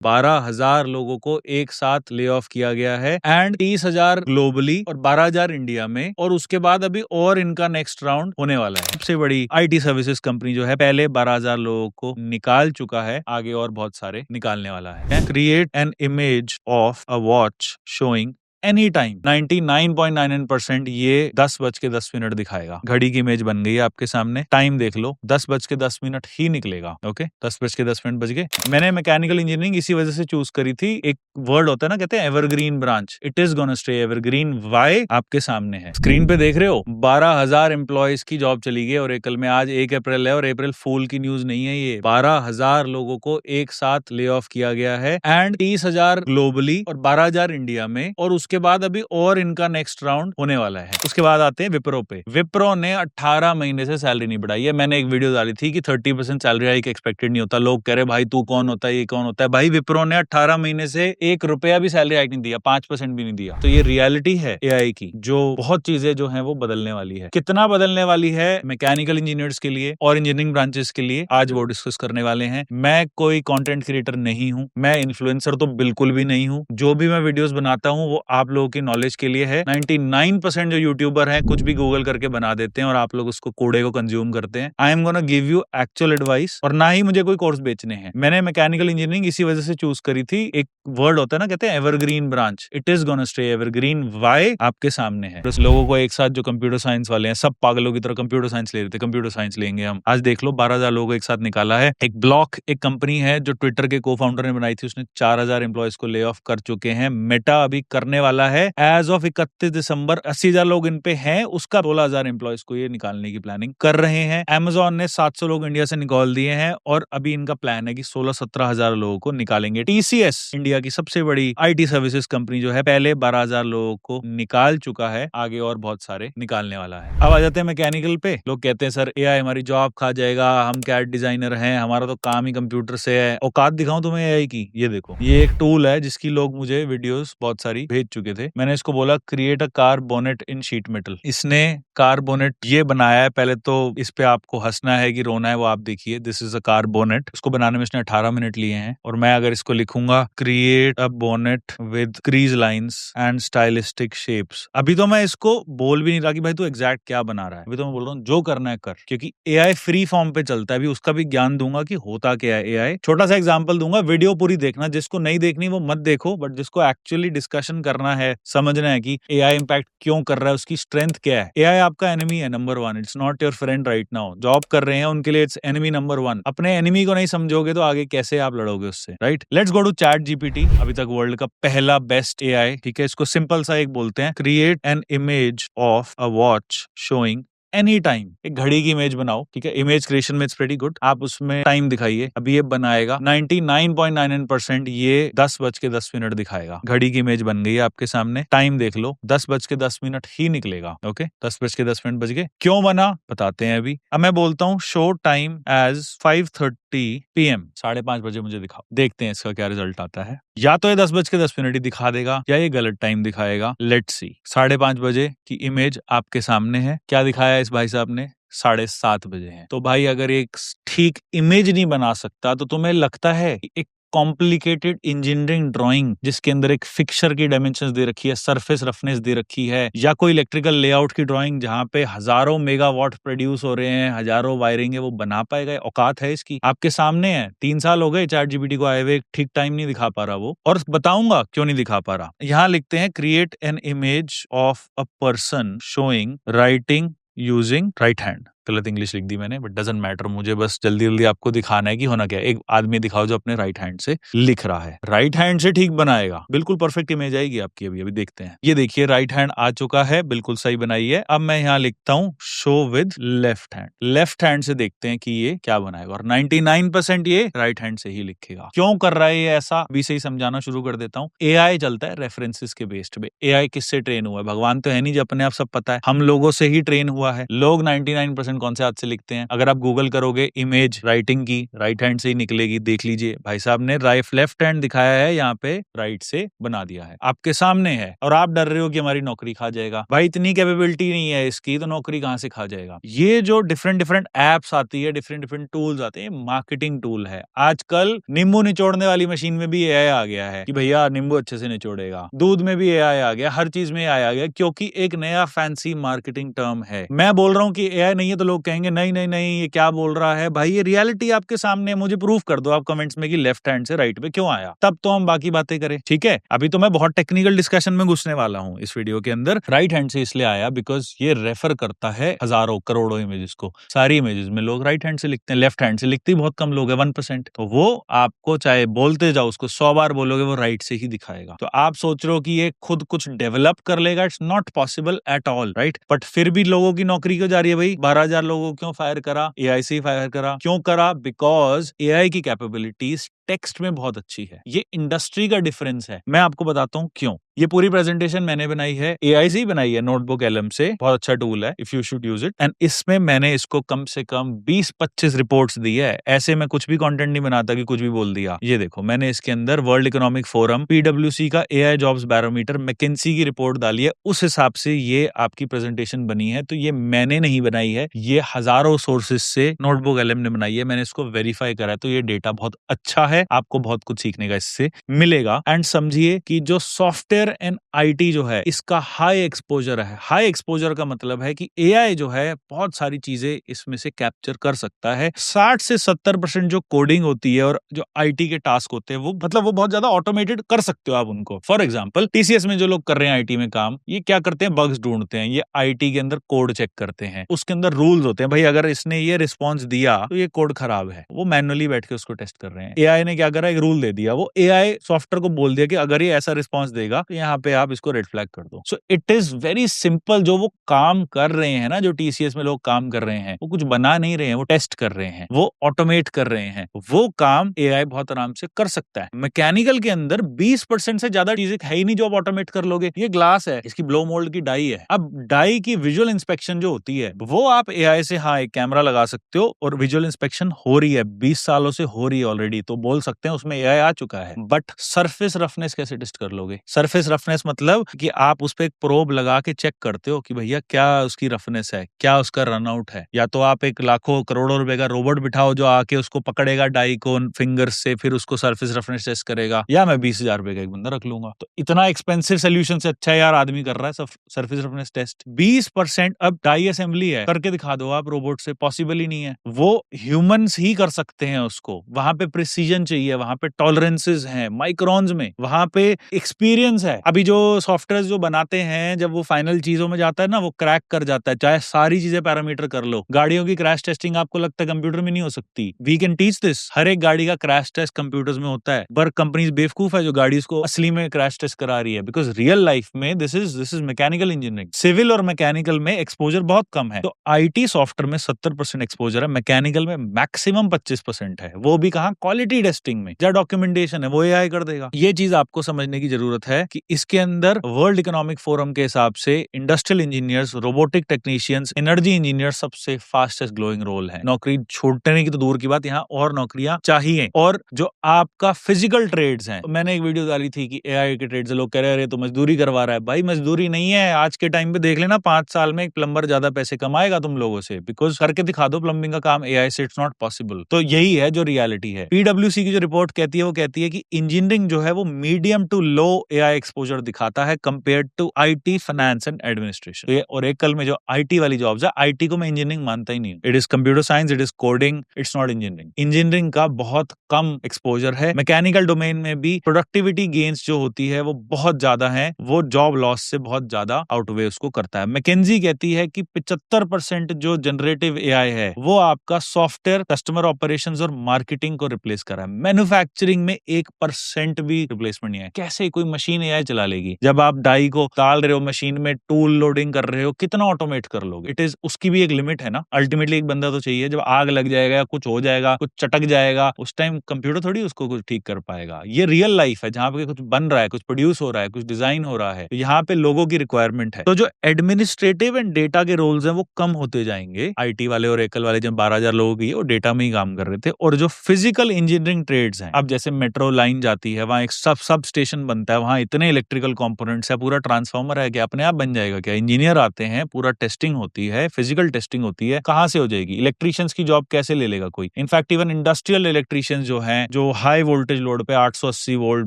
12,000 लोगों को एक साथ ले ऑफ किया गया है एंड 30,000 ग्लोबली और 12,000 इंडिया में, और उसके बाद अभी और इनका नेक्स्ट राउंड होने वाला है। सबसे बड़ी IT सर्विसेज कंपनी जो है पहले 12,000 लोगों को निकाल चुका है, आगे और बहुत सारे निकालने वाला है। Create an image of a watch showing any time 99.99% ये 10:10 दिखाएगा। घड़ी की इमेज बन गई है आपके सामने, टाइम देख लो 10:10 ही निकलेगा। ओके 10:10 बज गए। मैंने मैकेनिकल इंजीनियरिंग इसी वजह से चूज करी थी। एक वर्ड होता है ना, कहते हैं evergreen branch, it is gonna stay evergreen. Y आपके सामने है, स्क्रीन पे देख रहे हो 12,000 एम्प्लॉयज की जॉब चली गई और कल में आज 1 अप्रैल है और अप्रैल फूल की न्यूज नहीं है ये। 12,000 लोगों को एक साथ ले ऑफ किया गया है एंड 30,000 ग्लोबली और 12,000 इंडिया में, और उसके बाद अभी और इनका नेक्स्ट राउंड होने वाला है। उसके बाद आते हैं विप्रो पे। विप्रो ने 18 महीने से सैलरी नहीं बढ़ाई है। मैंने एक वीडियो डाली थी कि 30% सैलरी हाइक एक्सपेक्टेड नहीं होता। लोग कह रहे भाई तू कौन होता है, ये कौन होता है। भाई विप्रो ने 18 महीने से 1 रुपया भी सैलरी हाइक नहीं दिया, 5% भी नहीं दिया। तो ये रियलिटी है AI की, जो बहुत चीजें जो है वो बदलने वाली है। कितना बदलने वाली है मैकेनिकल इंजीनियर्स के लिए और इंजीनियरिंग ब्रांचेस के लिए, आज वो डिस्कस करने वाले हैं। मैं कोई कंटेंट क्रिएटर नहीं हूं, मैं इन्फ्लुएंसर तो बिल्कुल भी नहीं हूं। जो भी मैं वीडियोस बनाता हूं वो आप लोगों की नॉलेज के लिए है। 99% जो यूट्यूबर हैं कुछ भी गूगल करके बना देते हैं और आप लोग उसको कूड़े को कंज्यूम करते हैं। I am gonna give you actual advice, और ना ही मुझे कोई कोर्स बेचने हैं। मैंने मैकेनिकल इंजीनियरिंग इसी वजह से चूज करी थी। एक वर्ड होता है ना, कहते हैं evergreen branch, it is gonna stay evergreen. Y आपके सामने है। बस लोगों को एक साथ जो कंप्यूटर साइंस वाले हैं, सब पागलों की तरह कंप्यूटर साइंस ले रहे थे, कंप्यूटर साइंस लेंगे हम। आज देख लो 12,000 लोगों को एक साथ निकाला है। एक ब्लॉक, एक कंपनी है जो ट्विटर के को फाउंडर ने बनाई थी, उसने 4,000 एम्प्लॉयज को ले ऑफ कर चुके हैं। मेटा अभी करने वाला है एज ऑफ 31 दिसंबर 80,000 लोग इन पे हैं, उसका 16,000 एम्प्लॉयज को ये निकालने की प्लानिंग कर रहे हैं। Amazon ने 700 लोग इंडिया से निकाल दिए हैं और अभी इनका प्लान है कि 16-17,000 लोगों को निकालेंगे। TCS इंडिया की सबसे बड़ी IT सर्विसेज कंपनी जो है पहले 12,000 लोगों को निकाल चुका है, आगे और बहुत सारे निकालने वाला है। अब आ जाते हैं मैकेनिकल पे। लोग कहते हैं सर AI हमारी जॉब खा जाएगा, हम कैड डिजाइनर हैं, हमारा तो काम ही कंप्यूटर से है। औकात दिखाऊं तुम्हें AI की? ये देखो, ये एक टूल है जिसकी लोग मुझे वीडियोस बहुत सारी भेज चुके थे। मैंने इसको बोला create a car bonnet in sheet metal. इसने कार बोनेट ये बनाया है। पहले तो इस पे आपको हंसना है कि रोना है, वो आप देखिए। This is a car bonnet. इसको बनाने में इसने 18 मिनट लिए हैं। और मैं अगर इसको लिखूंगा create a bonnet with crease lines and stylistic shapes, अभी तो मैं इसको बोल भी नहीं रहा कि भाई तू एग्जैक्ट क्या बना रहा है। अभी तो मैं बोल रहा हूँ जो करना है कर, क्योंकि AI फ्री फॉर्म पे चलता है। अभी उसका भी ज्ञान दूंगा कि होता क्या है AI। छोटा सा एग्जाम्पल दूंगा, वीडियो पूरी देखना। जिसको नहीं देखनी वो मत देखो, बट जिसको एक्चुअली डिस्कशन करना है, समझना है कि AI इम्पैक्ट क्यों कर रहा है, उसकी स्ट्रेंथ क्या है। AI आपका एनिमी है number 1, it's not your friend right now. Job कर रहे हैं उनके लिए इट्स एनिमी नंबर 1। अपने एनिमी को नहीं समझोगे तो आगे कैसे आप लड़ोगे उससे, right? Let's go to ChatGPT, अभी तक वर्ल्ड का पहला बेस्ट AI। ठीक है, इसको सिंपल सा एक बोलते हैं, create an image of a watch showing any time. एक घड़ी की इमेज बनाओ। ठीक है, इमेज क्रिएशन में इट्स प्रीटी गुड। आप उसमें टाइम दिखाइए। अभी ये बनाएगा 99.99% ये 10:10 दिखाएगा। घड़ी की इमेज बन गई है आपके सामने, टाइम देख लो 10:10 ही निकलेगा। ओके 10:10 बज गए। क्यों बना बताते हैं अभी। अब मैं बोलता हूँ शो टाइम एज 5:30 PM, 5:30 बजे मुझे दिखाओ। देखते हैं इसका क्या रिजल्ट आता है। या तो ये 10:10 ही दिखा देगा या ये गलत टाइम दिखाएगा। Let's see. 5:30 बजे की इमेज आपके सामने है। क्या दिखाया इस भाई साहब ने? 7:30 बजे है। तो भाई अगर एक ठीक इमेज नहीं बना सकता तो तुम्हें लगता है एक कॉम्प्लिकेटेड इंजीनियरिंग ड्राइंग जिसके अंदर एक फिक्सर की डायमेंशंस दे रखी है, सरफेस रफनेस दे रखी है, या कोई इलेक्ट्रिकल लेआउट की ड्राइंग जहां पे हजारों मेगावाट प्रोड्यूस हो रहे हैं, हजारों वायरिंग है, वो बना पाएगा? औकात है इसकी? आपके सामने है। 3 साल हो गए ChatGPT को आए हुए, ठीक टाइम नहीं दिखा पा रहा वो, और बताऊंगा क्यों नहीं दिखा पा रहा। यहाँ लिखते हैं create an image of a person showing writing using right hand. गलत इंग्लिश लिख दी मैंने, बट डजंट मैटर। मुझे बस जल्दी जल्दी आपको दिखाना है कि होना क्या है। एक आदमी दिखाओ जो अपने राइट हैंड से लिख रहा है। राइट हैंड से ठीक बनाएगा, बिल्कुल परफेक्ट इमेज आएगी आपकी। अभी अभी देखते हैं। ये देखिए राइट हैंड आ चुका है, बिल्कुल सही बनाई है। अब मैं यहाँ लिखता हूँ show with left hand. Left hand से देखते हैं कि ये क्या बनाएगा, और 99% ये राइट हैंड से ही लिखेगा। क्यों कर रहा है ये ऐसा, अभी से ही समझाना शुरू कर देता हूँ। AI चलता है रेफरेंसेस के बेस्ड पे। AI किससे ट्रेन हुआ है? भगवान तो है नहीं जो अपने आप सब पता है, हम लोगों से ही ट्रेन हुआ है। लोग 99% 50% कौन से हाथ से लिखते हैं? अगर आप गूगल करोगे इमेज राइटिंग की, राइट हैंड से ही निकलेगी। देख लीजिए भाई साहब ने लेफ्ट हैंड दिखाया है, यहाँ पे राइट से बना दिया है, आपके सामने है, और आप डर रहे हो कि हमारी नौकरी खा जाएगा। भाई इतनी कैपेबिलिटी नहीं है इसकी, तो नौकरी कहां से खा जाएगा? ये जो डिफरेंट एप्स आती है, डिफरेंट टूल्स आते हैं, मार्केटिंग टूल है। आजकल नींबू निचोड़ने वाली मशीन में भी एआई आ गया है कि भैया नींबू अच्छे से निचोड़ेगा। दूध में भी एआई आ गया, हर चीज में एआई आ गया, क्योंकि एक नया फैंसी मार्केटिंग टर्म है। मैं बोल रहा हूँ कि एआई नहीं है तो लोग कहेंगे नहीं नहीं नहीं, ये क्या बोल रहा है भाई, ये रियलिटी आपके सामने, मुझे प्रूफ कर दो आप कमेंट्स में कि लेफ्ट हैंड से राइट पे क्यों आया, तब तो हम बाकी बातें करें। ठीक है, अभी तो मैं बहुत टेक्निकल डिस्कशन में घुसने वाला हूँ इस वीडियो के अंदर। राइट हैंड से इसलिए आया बिकॉज ये रेफर करता है हजारों करोड़ों इमेजेस को। सारी इमेजेस में लोग राइट हैंड से लिखते हैं, लेफ्ट हैंड से लिखते ही बहुत कम लोग हैं, 1%। तो वो आपको चाहे बोलते जाओ, उसको 100 बार बोलोगे, वो राइट से ही दिखाएगा। तो आप सोच रहे हो कि ये खुद कुछ डेवलप कर लेगा, it's not possible at all, right? But फिर भी लोगों की नौकरी क्यों जा रही है भाई? 12,000 लोगों को क्यों फायर करा? एआई से ही फायर करा। क्यों करा? बिकॉज एआई की कैपेबिलिटीज टेक्स्ट में बहुत अच्छी है। ये इंडस्ट्री का डिफरेंस है, मैं आपको बताता हूँ क्यों। ये पूरी प्रेजेंटेशन मैंने बनाई है, एआई से ही बनाई है, नोटबुक एलएम से। बहुत अच्छा टूल है, if you should use it. And इसमें मैंने इसको कम से कम 20-25 रिपोर्ट्स दी है। ऐसे मैं कुछ भी कंटेंट नहीं बनाता कि कुछ भी बोल दिया। ये देखो, मैंने इसके अंदर वर्ल्ड इकोनॉमिक फोरम, पीडब्ल्यूसी का एआई जॉब्स बैरोमीटर, मैकिन्सी की रिपोर्ट डाली है, उस हिसाब से ये आपकी प्रेजेंटेशन बनी है। तो ये मैंने नहीं बनाई है, ये हजारों सोर्सेज से नोटबुक एलएम ने बनाई है। मैंने इसको वेरीफाई करा है, तो ये डेटा बहुत अच्छा है, आपको बहुत कुछ सीखने का इससे मिलेगा। एंड समझिए कि जो सॉफ्टवेयर एंड आईटी जो है, इसका हाई एक्सपोजर है। हाई एक्सपोजर का मतलब है कि एआई जो है बहुत सारी चीजें इसमें से कैप्चर कर सकता है। 60 से 70% जो कोडिंग होती है और जो आईटी के टास्क होते हैं, वो मतलब वो बहुत ज्यादा ऑटोमेटेड कर सकते हो आप उनको। फॉर एग्जांपल टीसीएस में जो लोग कर रहे हैं आईटी में काम, ये क्या करते हैं? बग्स ढूंढते हैं। ये आईटी के अंदर कोड चेक करते हैं, उसके अंदर रूल्स होते हैं। भाई अगर इसने ये रिस्पॉन्स दिया तो ये कोड खराब है, वो मैनुअली बैठ के उसको टेस्ट कर रहे हैं। एआई ने क्या करा? एक रूल दे दिया, वो एआई सॉफ्टवेयर को बोल दिया कि अगर ये ऐसा रिस्पॉन्स देगा तो यहाँ पे आप इसको रेड फ्लैग कर दो। So it is very simple. जो वो काम कर रहे हैं ना, जो टीसीएस में लोग काम कर रहे हैं, वो कुछ बना नहीं रहे हैं, वो टेस्ट कर रहे हैं, वो ऑटोमेट कर रहे हैं। वो काम एआई बहुत आराम से कर सकता है। मैकेनिकल के अंदर 20% से ज्यादा चीजें है ही नहीं जो आप ऑटोमेट कर लोगे। ये ग्लास है, इसकी ब्लो मोल्ड की डाई है। अब डाई की विजुअल इंस्पेक्शन जो होती है, वो आप एआई से, हाँ, एक कैमरा लगा सकते हो और विजुअल इंस्पेक्शन हो रही है, 20 सालों से हो रही है ऑलरेडी, तो बोल सकते हैं उसमें एआई आ चुका है। बट सरफेस रफनेस कैसे टेस्ट कर लोगे? सरफेस रफनेस मतलब कि आप उस पे एक प्रोब लगा के चेक करते हो कि भैया क्या उसकी रफनेस है, क्या उसका रनआउट है। या तो आप एक लाखों करोड़ों रुपए का रोबोट बिठाओ जो आके उसको पकड़ेगा डाई को फिंगर्स से, फिर उसको सरफेस रफनेस टेस्ट करेगा, या मैं 20,000 रुपए का एक बंदा रख लूंगा। तो इतना एक्सपेंसिव सोल्यूशन से अच्छा यार आदमी कर रहा है सरफेस रफनेस टेस्ट। 20% अब डाई असेंबली है, करके दिखा दो आप रोबोट से, पॉसिबल ही नहीं है। वो ह्यूमंस ही कर सकते हैं उसको। वहां पे प्रिसीजन चाहिए, वहां पे टॉलरेंसेस हैं माइक्रोन्स में, वहां पे एक्सपीरियंस है। अभी जो सॉफ्टवेयर जो बनाते हैं, जब वो फाइनल चीजों में जाता है ना, वो क्रैक कर जाता है, चाहे सारी चीजें पैरामीटर कर लो। गाड़ियों की क्रैश टेस्टिंग आपको लगता है कंप्यूटर में नहीं हो सकती? We can teach this. हर एक गाड़ी का क्रैश टेस्ट कंप्यूटर्स में होता है। पर कंपनीज बेवकूफ है जो गाड़ी को असली में क्रैश टेस्ट करा रही है, बिकॉज रियल लाइफ में this is mechanical engineering. Civil और मैकेनिकल में एक्सपोजर बहुत कम है। तो आईटी सॉफ्टवेयर में 70% एक्सपोजर है, मैकेनिकल में मैक्सिमम 25% है। वो भी कहां? क्वालिटी टेस्टिंग में। या डॉक्यूमेंटेशन है, वो एआई कर देगा। ये चीज आपको समझने की जरूरत है कि इसके अंदर वर्ल्ड इकोनॉमिक फोरम के हिसाब से industrial engineers, robotic technicians, energy engineer सबसे फास्टेस्ट ग्रोइंग रोल है। नौकरी छोड़ने की तो दूर की बात, यहाँ और नौकरियां चाहिए। और जो आपका फिजिकल ट्रेड्स हैं, तो मैंने एक वीडियो डाली थी कि एआई के ट्रेड से लोग कह रहे तो मजदूरी करवा रहा है। भाई मजदूरी नहीं है। आज के टाइम पे देख लेना, 5 साल में एक प्लम्बर ज्यादा पैसे कमाएगा तुम लोगों से, बिकॉज करके दिखा दो प्लम्बिंग का काम एआई से, इट्स नॉट पॉसिबल। तो यही है जो रियलिटी है। पीडब्ल्यूसी की जो रिपोर्ट कहती है, वो कहती है कि इंजीनियरिंग जो है वो medium to low AI exposure दिखाता है compare to IT, finance and administration. तो ये ओरेकल में जो आईटी वाली जॉब्स है, आईटी को मैं इंजीनियरिंग मानता ही नहीं हूं। It is computer science, it is coding, it's not engineering. Engineering का बहुत कम एक्सपोजर है। मैकेनिकल डोमेन में भी प्रोडक्टिविटी गेन्स जो होती है वो बहुत ज्यादा है, वो जॉब लॉस से बहुत ज्यादा आउटवे उसको करता है। मैकेंजी कहती है कि 75% जो जनरेटिव एआई है वो आपका सॉफ्टवेयर, कस्टमर ऑपरेशंस और मार्केटिंग को रिप्लेस कर रहा है। मैन्युफैक्चरिंग में 1% भी रिप्लेसमेंट नहीं है। कैसे कोई मशीन एआई चला लेगी? जब आप डाई को डाल रहे हो मशीन में, टूल लोडिंग कर रहे हो, कितना ऑटोमेट कर लोगे? इट इज उसकी भी एक लिमिट है ना। अल्टीमेटली एक बंदा तो चाहिए। जब आग लग जाएगा, कुछ हो जाएगा, कुछ चटक जाएगा, उस टाइम कंप्यूटर थोड़ी उसको कुछ ठीक कर पाएगा। ये रियल लाइफ है जहाँ पे कुछ बन रहा है, कुछ प्रोड्यूस हो रहा है, कुछ डिजाइन हो रहा है, तो यहाँ पे लोगों की रिक्वायरमेंट है। तो जो एडमिनिस्ट्रेटिव एंड डेटा के रोल्स हैं वो कम होते जाएंगे। आईटी वाले और एकल वाले जब 12,000 लोगों की वो डेटा में ही काम कर रहे थे। और जो फिजिकल इंजीनियरिंग ट्रेड्स हैं, अब जैसे मेट्रो लाइन जाती है, वहां एक सब स्टेशन बनता है, वहां इतने इलेक्ट्रिकल कंपोनेंट्स है, पूरा ट्रांसफार्मर है, क्या अपने आप बन जाएगा क्या? इंजीनियर आते हैं, पूरा टेस्टिंग होती है, फिजिकल टेस्टिंग होती है, कहाँ से हो जाएगी? इलेक्ट्रिशियंस की जॉब कैसे ले लेगा कोई? इनफैक्ट इवन इंडस्ट्रियल इलेक्ट्रिशियंस जो हैं, जो हाई वोल्टेज लोड पे 880 वोल्ट,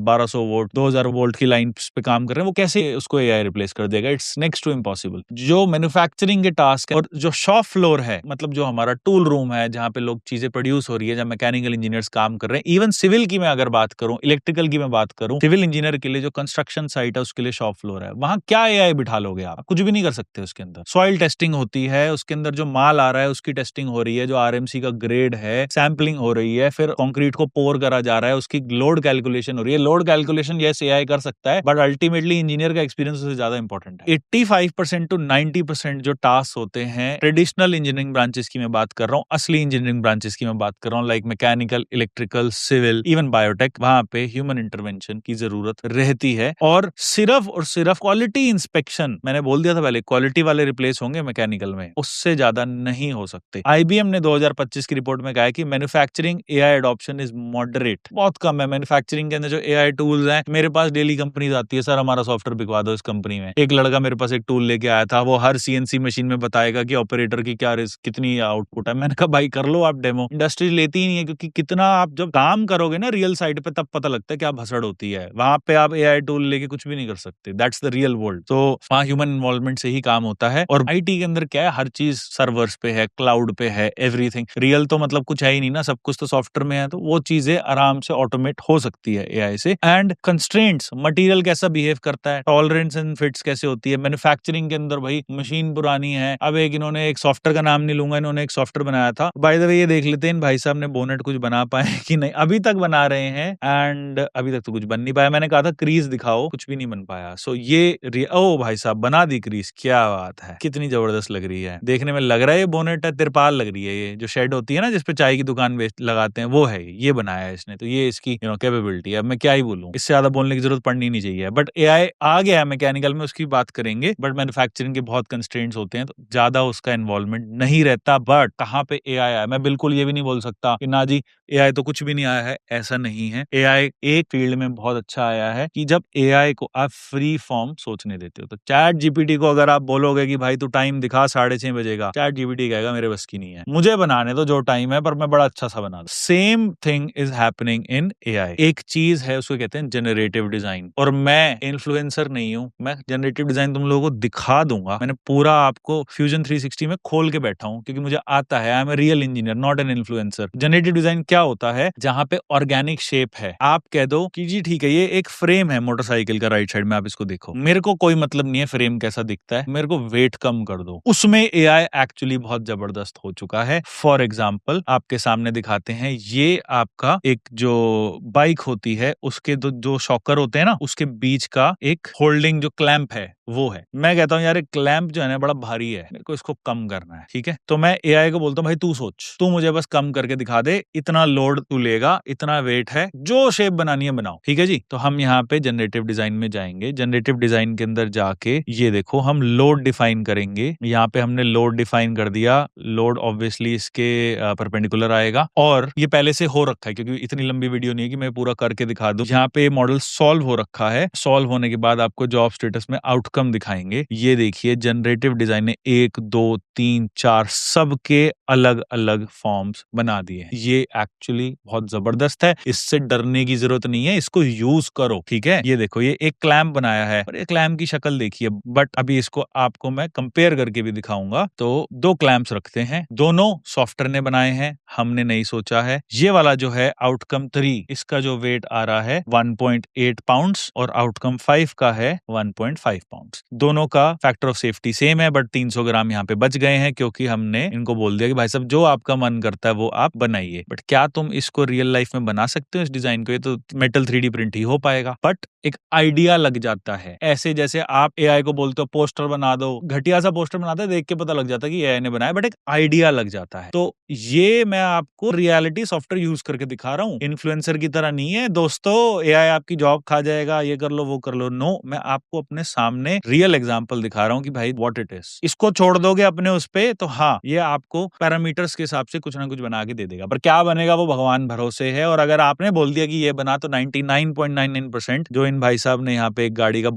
1200 वोल्ट, 2000 वोल्ट की लाइन पे काम कर रहे हैं, वो कैसे उसको एआई रिप्लेस कर देगा? It's next to impossible. जो मैन्युफैक्चरिंग के टास्क है और जो शॉप फ्लोर है, मतलब जो हमारा टूल रूम है जहाँ पे लोग चीजें प्रोड्यूस हो रही है, जहाँ मैकेनिकल इंजीनियर्स काम कर रहे हैं, इवन सिविल की मैं अगर बात करूं, इलेक्ट्रिकल की मैं बात करूं, सिविल इंजीनियर के लिए जो कंस्ट्रक्शन साइट है उसके लिए शॉप फ्लोर है, वहां क्या एआई बिठा लोगे? आप कुछ भी नहीं कर सकते उसके अंदर। सॉइल टेस्टिंग होती है, उसके अंदर जो माल आ रहा है उसकी टेस्टिंग हो रही है, जो आरएमसी का ग्रेड है, सैंपलिंग हो रही है, फिर कंक्रीट को पोर करा जा रहा है, उसकी लोड कैलकुलेशन हो रही है। लोड कैलकुलेशन यस एआई कर सकता है, बट अल्टीमेटली इंजीनियर का एक्सपीरियंस उससे ज्यादा इंपॉर्टेंट है। 85% टू 90% जो टास्क होते हैं ट्रेडिशनल इंजीनियरिंग ब्रांचेस की मैं बात कर रहा हूँ, असली इंजीनियरिंग ब्रांचेस की मैं बात कर रहा हूँ, like mechanical, electrical, civil, even biotech, वहां पे ह्यूमन इंटरवेंशन की जरूरत रहती है। और सिर्फ क्वालिटी इंस्पेक्शन, मैंने बोल दिया था पहले, क्वालिटी वाले रिप्लेस होंगे मैकेनिकल में, उससे ज्यादा नहीं हो सकते। आईबीएम ने 2025 की रिपोर्ट में कहा है कि manufacturing AI adoption is moderate, बहुत कम है। मैन्युफैक्चरिंग के अंदर जो एआई टूल्स हैं, मेरे पास डेली कंपनीज आती है, सर हमारा सॉफ्टवेयर बिकवा दो इस कंपनी में। एक लड़का मेरे पास एक टूल लेके आया था, वो हर सीएनसी मशीन में बताएगा कि ऑपरेटर की क्या रिस्क, कितनी आउटपुट है। मैंने कहा भाई कर लो आप डेमो। इंडस्ट्री लेती ही नहीं है, क्योंकि कितना आप जब काम करोगे ना रियल साइड पे, तब पता लगता है क्या भसड़ होती है। वहां पे आप एआई टूल लेके कुछ भी नहीं कर सकते। That's the real world. तो वहां ह्यूमन इन्वॉल्वमेंट से ही काम होता है। और आईटी के अंदर क्या है, हर चीज सर्वर्स पे है, क्लाउड पे है, एवरीथिंग रियल तो मतलब कुछ है ही नहीं ना, सब कुछ तो सॉफ्टवेयर में है। तो वो चीजें आराम से ऑटोमेट हो सकती है एआई से। एंड कंस्ट्रेंट्स, मटेरियल कैसा बिहेव करता है, टॉलरेंस एंड फिट्स कैसे होती है मैन्युफैक्चरिंग के अंदर। भाई मशीन पुरानी है, अब एक इन्होंने एक सॉफ्टवेयर का नाम नहीं लूंगा, इन्होंने एक सॉफ्टवेयर बनाया था। बाय द वे ये देख लेते हैं भाई साहब ने बोनेट कुछ बना पाए कि नहीं, अभी तक बना रहे हैं, एंड अभी तक तो कुछ बन नहीं पाया। मैंने कहा था क्रीज दिखाओ, कुछ भी नहीं बन पाया। सो ये ओ भाई साहब बना दी क्रीज, क्या बात है, कितनी जबरदस्त लग रही है, देखने में लग रहा है ये बोनेट है, तिरपाल लग रही है। ये जो शेड होती है ना जिसपे चाय की दुकान लगाते हैं, वो है, ये बनाया है इसने। तो ये इसकी कैपेबिलिटी है। अब मैं क्या ही बोलूं, इससे ज्यादा बोलने की जरूरत पड़नी नहीं चाहिए। बट एआई आ गया है मैकेनिकल में, उसकी बात करेंगे, बट मैन्युफैक्चरिंग के बहुत कंस्ट्रेंट्स होते हैं, तो ज्यादा उसका इन्वॉल्वमेंट नहीं रहता। बट कहाँ पे एआई आया, मैं बिल्कुल ये भी नहीं बोल सकता कि ना जी एआई तो कुछ भी नहीं आया है, ऐसा नहीं है। एआई एक फील्ड में बहुत अच्छा आया है कि जब एआई को आप फ्री फॉर्म सोचने देते हो। तो चैट जीपीटी को अगर आप बोलोगे कि भाई तू टाइम दिखा 6:30 बजे का, चैट जीपीटी कहेगा मेरे बस की नहीं है, मुझे बनाने दो जो टाइम है, पर मैं बड़ा अच्छा सा बना दूं। Same thing is happening in AI. एक चीज है, उसको कहते हैं जनरेटिव डिजाइन। और मैं इन्फ्लुएंसर नहीं हूं, मैं जनरेटिव डिजाइन तुम लोगों को दिखा दूंगा। मैंने पूरा आपको फ्यूजन 360 में खोल के बैठा हूं, क्योंकि मुझे आता है। I am a real engineer, not an influencer. Generative design क्या होता है, जहां पे ऑर्गेनिक शेप है, आप कह दो कि जी ठीक है, ये एक फ्रेम है मोटरसाइकिल का, राइट साइड में आप इसको देखो, मेरे को कोई मतलब नहीं है फ्रेम कैसा दिखता है, मेरे को वेट कम कर दो। उसमें एआई एक्चुअली बहुत जबरदस्त हो चुका है। फॉर एग्जाम्पल आपके सामने दिखाते हैं, ये आपका एक जो बाइक होती है उसके जो शॉकर होते हैं ना, उसके बीच का एक होल्डिंग जो क्लैंप है वो है। मैं कहता हूँ यार एक क्लैंप जो है ना बड़ा भारी है, मेरे को इसको कम करना है, ठीक है। तो मैं एआई को बोलता हूँ भाई तू सोच, तू मुझे बस कम करके दिखा दे, इतना लोड तू लेगा, इतना वेट है, जो शेप बनानी है बनाओ, ठीक है जी। तो हम यहाँ पे जनरेटिव डिजाइन में जाएंगे। जनरेटिव डिजाइन के अंदर जाके ये देखो, हम लोड डिफाइन करेंगे। यहाँ पे हमने लोड डिफाइन कर दिया। लोड ऑब्वियसली इसके परपेंडिकुलर आएगा, और ये पहले से हो रखा है, क्योंकि इतनी लंबी वीडियो नहीं है कि मैं पूरा करके दिखा दूं। यहाँ पे मॉडल सॉल्व हो रखा है। सॉल्व होने के बाद आपको जॉब स्टेटस में आउटकम दिखाएंगे। ये देखिए जनरेटिव डिजाइन ने 1 2 3 4 सबके अलग अलग फॉर्म्स बना दिए। ये एक्चुअली बहुत जबरदस्त है, इससे डरने की जरूरत नहीं है, इसको यूज करो, ठीक है। ये देखो, ये एक क्लैंप बनाया है, और ये क्लैंप की शक्ल देखिए, बट अभी इसको आपको मैं कंपेयर करके भी दिखाऊंगा। तो 2 क्लैंप्स रखते हैं, दोनों सॉफ्टवेयर ने बनाए हैं, हमने नहीं सोचा है। ये वाला जो है आउटकम 3, इसका जो वेट आ रहा है 1.8 पाउंड्स, और आउटकम 5 का है 1.5 पाउंड। पाउंड। दोनों का फैक्टर ऑफ सेफ्टी सेम है, बट 300 ग्राम यहाँ पे बच गए हैं क्योंकि हमने इनको बोल दिया कि भाई साहब जो आपका मन करता है वो आप बनाइए। बट क्या तुम इसको रियल लाइफ में बना सकते हो इस डिजाइन को? ये तो मेटल 3D प्रिंट ही हो पाएगा, बट एक आइडिया लग जाता है। ऐसे जैसे आप एआई को बोलते हो पोस्टर बना दो, घटिया सा पोस्टर बनाता है, देख के पता लग जाता है कि एआई ने बनाया, बट एक आइडिया लग जाता है। तो ये मैं आपको रियलिटी सॉफ्टवेयर यूज करके दिखा रहा हूँ, इन्फ्लुएंसर की तरह नहीं है दोस्तों एआई आपकी जॉब खा जाएगा, ये कर लो वो कर लो। नो, मैं आपको अपने सामने रियल एग्जांपल दिखा रहा हूँ कि भाई व्हाट इट इज। इसको छोड़ दोगे अपने उस पे तो हाँ, ये आपको पैरामीटर्स के हिसाब से कुछ ना कुछ बना के दे देगा, पर क्या बनेगा वो भगवान भरोसे है। और अगर आपने बोल दिया कि ये बना, तो 99.99% जो इन भाई साहब ने यहाँ पे एक गाड़ी का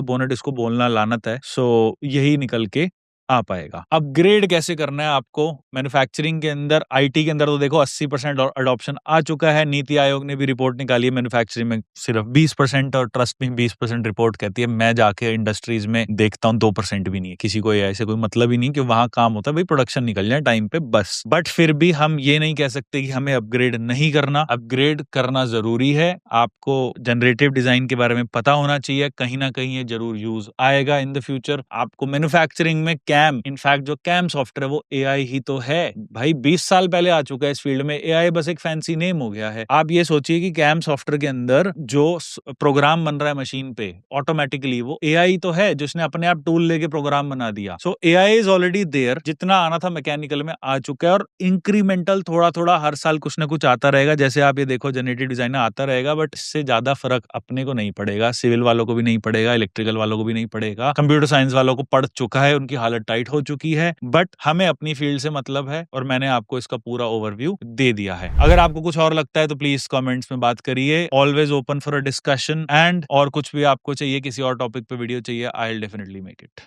बोनेट इसको बोलना लानत है, सो यही निकल के आ पाएगा। अपग्रेड कैसे करना है आपको मैन्युफैक्चरिंग के अंदर? आईटी के अंदर तो देखो 80% और अडॉप्शन आ चुका है। नीति आयोग ने भी रिपोर्ट निकाली है, मैन्युफैक्चरिंग में सिर्फ 20%, और ट्रस्ट में 20% रिपोर्ट कहती है। मैं जाके इंडस्ट्रीज में देखता हूँ 2% भी नहीं है। किसी को एआई से कोई मतलब ही नहीं कि वहां काम होता है, भाई प्रोडक्शन निकल जाए टाइम पे बस। बट फिर भी हम ये नहीं कह सकते कि हमें अपग्रेड नहीं करना, अपग्रेड करना जरूरी है। आपको जनरेटिव डिजाइन के बारे में पता होना चाहिए, कहीं ना कहीं ये जरूर यूज आएगा इन द फ्यूचर। आपको मैन्युफैक्चरिंग में इनफैक्ट जो कैम सॉफ्टवेयर वो एआई ही तो है भाई। 20 साल पहले आ चुका है इस फील्ड में, एआई बस एक फैंसी नेम हो गया है। आप ये सोचिए कि कैम सॉफ्टवेयर के अंदर जो प्रोग्राम बन रहा है मशीन पे ऑटोमेटिकली, वो एआई तो है जिसने अपने आप टूल लेके प्रोग्राम बना दिया। So AI is already there. जितना आना था मैकेनिकल में आ चुका है, और इंक्रीमेंटल थोड़ा थोड़ा हर साल कुछ ना कुछ आता रहेगा। जैसे आप ये देखो जनरेटिव डिजाइन आता रहेगा, बट इससे ज्यादा फर्क अपने को नहीं पड़ेगा, सिविल वालों को भी नहीं पड़ेगा, इलेक्ट्रिकल वालों को भी नहीं पड़ेगा, कंप्यूटर साइंस वालों को पड़ चुका है, उनकी हालत टाइट हो चुकी है। बट हमें अपनी फील्ड से मतलब है, और मैंने आपको इसका पूरा ओवरव्यू दे दिया है। अगर आपको कुछ और लगता है तो प्लीज कमेंट्स में बात करिए। Always open for a discussion, and और कुछ भी आपको चाहिए, किसी और टॉपिक पे वीडियो चाहिए, I will definitely make it.